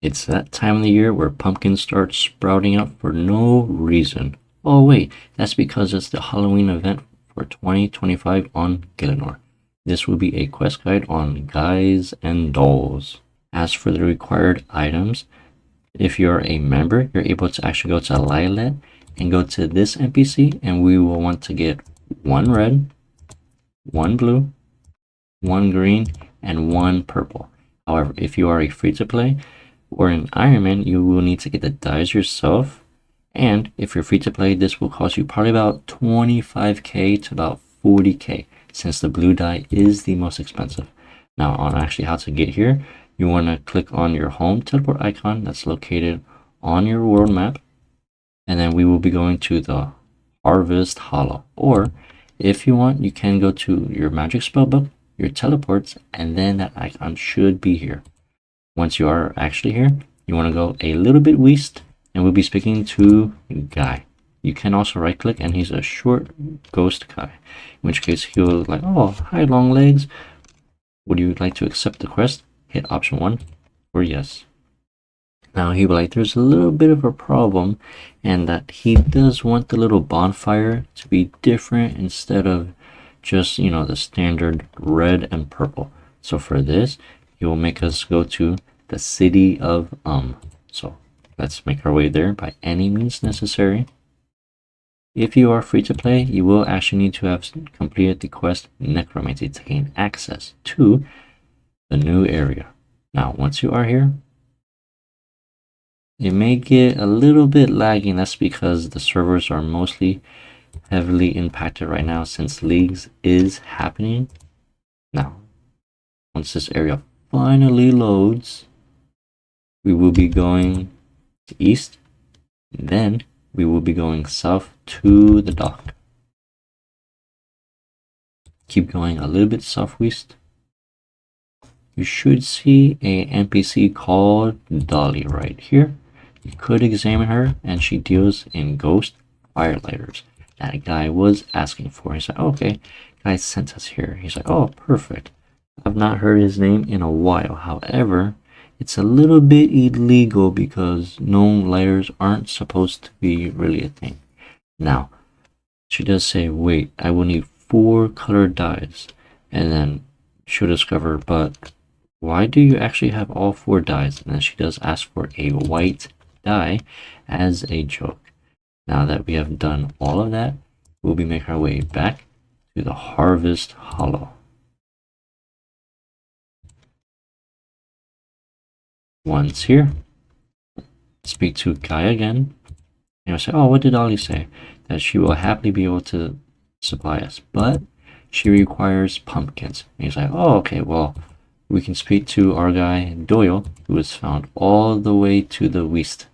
It's that time of the year where pumpkins start sprouting up for no reason. Oh wait, that's because it's the Halloween event for 2025 on Gillinor. This will be a quest guide on guys and dolls. As for the required items, if you're a member, you're able to actually go to Lilet and go to this NPC, and we will want to get one red, one blue, one green, and one purple. However, if you are a free-to-play or an Ironman, you will need to get the dyes yourself. And if you're free-to-play, this will cost you probably about 25k to about 40k, since the blue dye is the most expensive. Now, on actually how to get here, you want to click on your home teleport icon that's located on your world map, and then we will be going to the Harvest Hollow. Or if you want, you can go to your magic spellbook, your teleports, and then that icon should be here. Once you are actually here, you want to go a little bit west, and we'll be speaking to Guy. You can also right click, and he's a short ghost guy, in which case he'll like, oh, hi long legs, would you like to accept the quest? Hit option 1 or yes. Now he will like, there's a little bit of a problem, and that he does want the little bonfire to be different instead of just, you know, the standard red and purple. So for this, he will make us go to the city of So let's make our way there by any means necessary. If you are free to play, you will actually need to have completed the quest Necromancy to gain access to the new area. Now, once you are here, it may get a little bit lagging. That's because the servers are mostly heavily impacted right now since Leagues is happening. Now, once this area finally loads, we will be going to east, then we will be going south to the dock. Keep going a little bit southwest. You should see a NPC called Dolly right here. You could examine her, and she deals in ghost firelighters. That guy was asking for. He's like, okay, guy sent us here. He's like, oh, perfect. I've not heard his name in a while. However, it's a little bit illegal because gnome lighters aren't supposed to be really a thing. Now, she does say, wait, I will need 4 colored dyes. And then she'll discover, but why do you actually have all 4 dyes? And then she does ask for a white dye as a joke. Now that we have done all of that, we'll be making our way back to the Harvest Hollow. Once here, speak to Guy again, and I'll say, oh, what did Ollie say? That she will happily be able to supply us, but she requires pumpkins. And he's like, oh, okay, well, we can speak to our guy Doyle, who is found all the way to the west.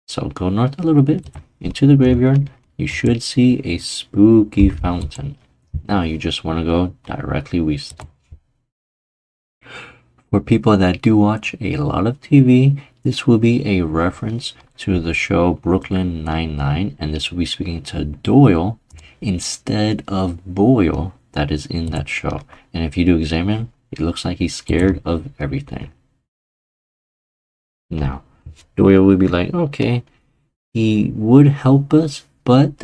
So go north a little bit into the graveyard. You should see a spooky fountain. Now you just want to go directly west. For people that do watch a lot of TV, this will be a reference to the show Brooklyn Nine-Nine, and this will be speaking to Doyle instead of Boyle that is in that show. And if you do examine, it looks like he's scared of everything. Now, Doyle would be like, okay, he would help us, but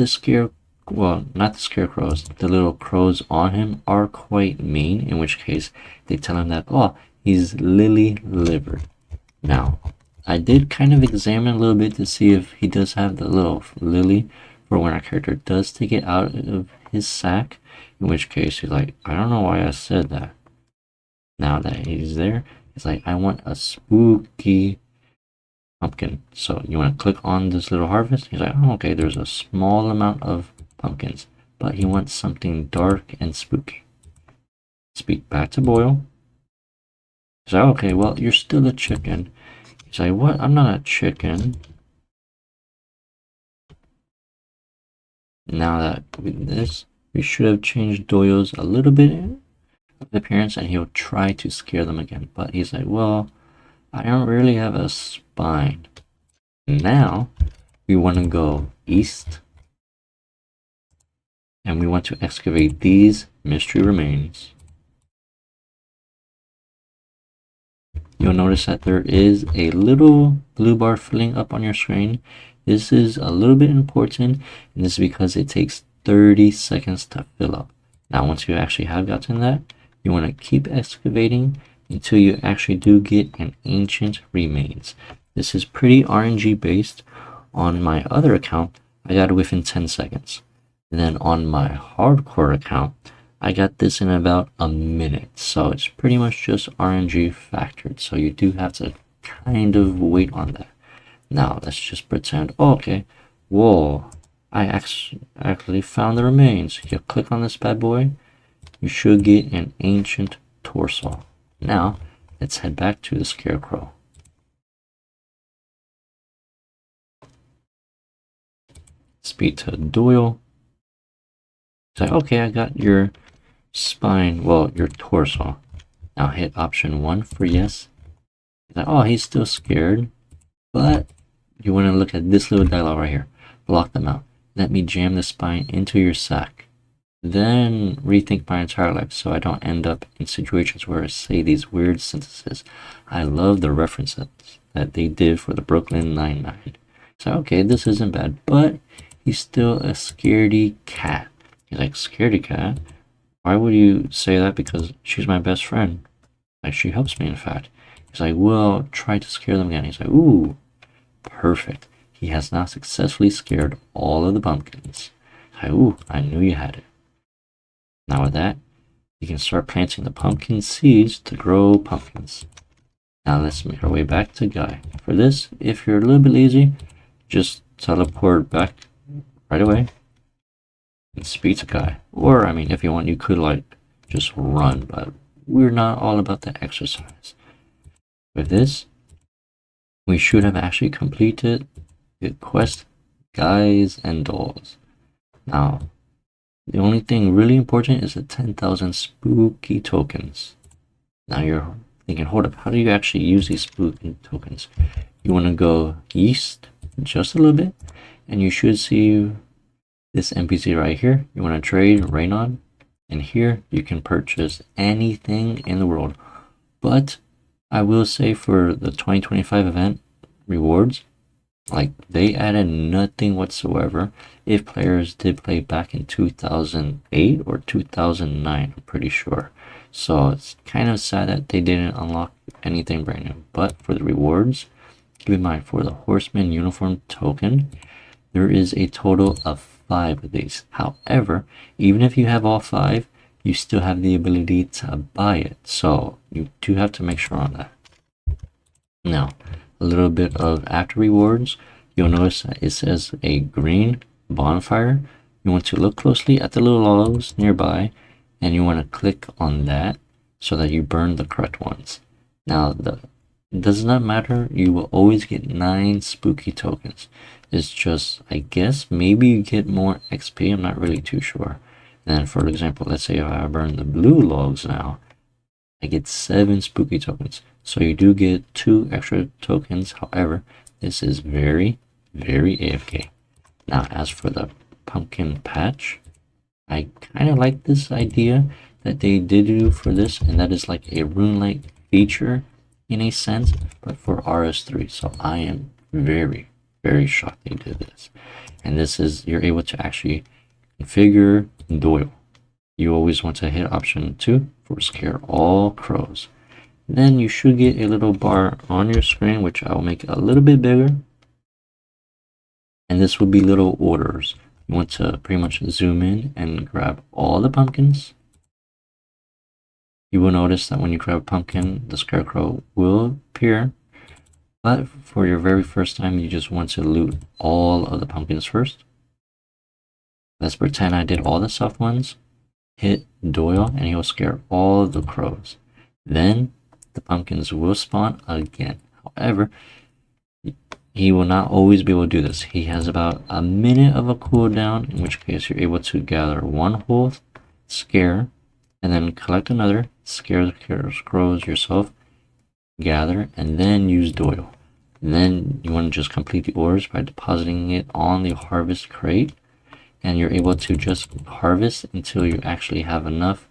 well, not the scarecrows, the little crows on him are quite mean, in which case they tell him that, oh, he's lily-livered. Now, I did kind of examine a little bit to see if he does have the little lily for when our character does take it out of his sack, in which case he's like, I don't know why I said that. Now that he's there, he's like, I want a spooky pumpkin. So you want to click on this little harvest. He's like, oh, okay, there's a small amount of pumpkins, but he wants something dark and spooky. Speak back to Boyle. He's like, okay, well, you're still a chicken. He's like, what? I'm not a chicken. Now that with this, we should have changed Doyle's a little bit of appearance, and he'll try to scare them again. But he's like, well, I don't really have a spine. Now, we want to go east, and we want to excavate these mystery remains. you'll notice that there is a little blue bar filling up on your screen. This is a little bit important, and this is because it takes 30 seconds to fill up. Now, once you actually have gotten that, you want to keep excavating until you actually do get an ancient remains. This is pretty RNG based. On my other account, I got it within 10 seconds. And then on my hardcore account, I got this in about a minute. So it's pretty much just RNG factored. So you do have to kind of wait on that. Now let's just pretend, oh, okay, whoa, I actually found the remains. You click on this bad boy, you should get an ancient torso. Now let's head back to the scarecrow. Speak to Doyle. Say, okay, I got your spine, well, your torso. Now hit option 1 for yes. Like, oh, he's still scared, but you want to look at this little dialogue right here. Block them out. Let me jam the spine into your sack. Then rethink my entire life so I don't end up in situations where I say these weird sentences. I love the references that they did for the Brooklyn Nine-Nine. So, okay, this isn't bad, but he's still a scaredy cat. He's like, scaredy cat? Why would you say that? Because she's my best friend. Like, she helps me, in fact. He's like, well, try to scare them again. He's like, ooh, perfect. He has now successfully scared all of the pumpkins. He's like, ooh, I knew you had it. Now with that, you can start planting the pumpkin seeds to grow pumpkins. Now let's make our way back to Guy. For this, if you're a little bit lazy, just teleport back right away and speak to Guy. Or, I mean, if you want, you could like just run, but we're not all about the exercise. With this, we should have actually completed the quest Guys and Dolls. Now, the only thing really important is the 10,000 spooky tokens. Now you're thinking, hold up, how do you actually use these spooky tokens? You want to go east just a little bit, and you should see this NPC right here. You want to trade Raynon, and here you can purchase anything in the world. But I will say for the 2025 event rewards, like, they added nothing whatsoever if players did play back in 2008 or 2009, I'm pretty sure. So it's kind of sad that they didn't unlock anything brand new. But for the rewards, keep in mind, for the Horseman uniform token, there is a total of 5 of these. However, even if you have all 5, you still have the ability to buy it. So you do have to make sure on that. Now, a little bit of after rewards, you'll notice that it says a green bonfire. You want to look closely at the little logs nearby, and you want to click on that so that you burn the correct ones. Now, it does not matter, you will always get 9 spooky tokens. It's just, I guess, maybe you get more XP, I'm not really too sure. And then, for example, let's say if I burn the blue logs now, I get 7 spooky tokens. So you do get 2 extra tokens. However, this is very, very AFK. Now, as for the pumpkin patch, I kind of like this idea that they did do for this, and that is like a rune-like feature in a sense, but for RS3. So I am very, very shocked they did this. And this is, you're able to actually configure Doyle. You always want to hit option 2 for scare all crows. Then you should get a little bar on your screen, which I will make a little bit bigger. And this will be little orders. You want to pretty much zoom in and grab all the pumpkins. You will notice that when you grab a pumpkin, the scarecrow will appear. But for your very first time, you just want to loot all of the pumpkins first. Let's pretend I did all the soft ones. Hit Doyle and he will scare all the crows. Then the pumpkins will spawn again. However, he will not always be able to do this. He has about a minute of a cooldown, in which case you're able to gather one whole scare, and then collect another, scare the crows yourself, gather, and then use Doyle. And then you want to just complete the orders by depositing it on the harvest crate, and you're able to just harvest until you actually have enough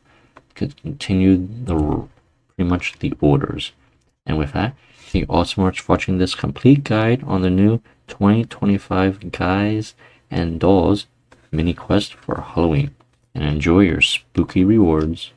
to continue pretty much the orders. And with that, thank you all so much for watching this complete guide on the new 2025 Guys and Dolls mini quest for Halloween. And enjoy your spooky rewards.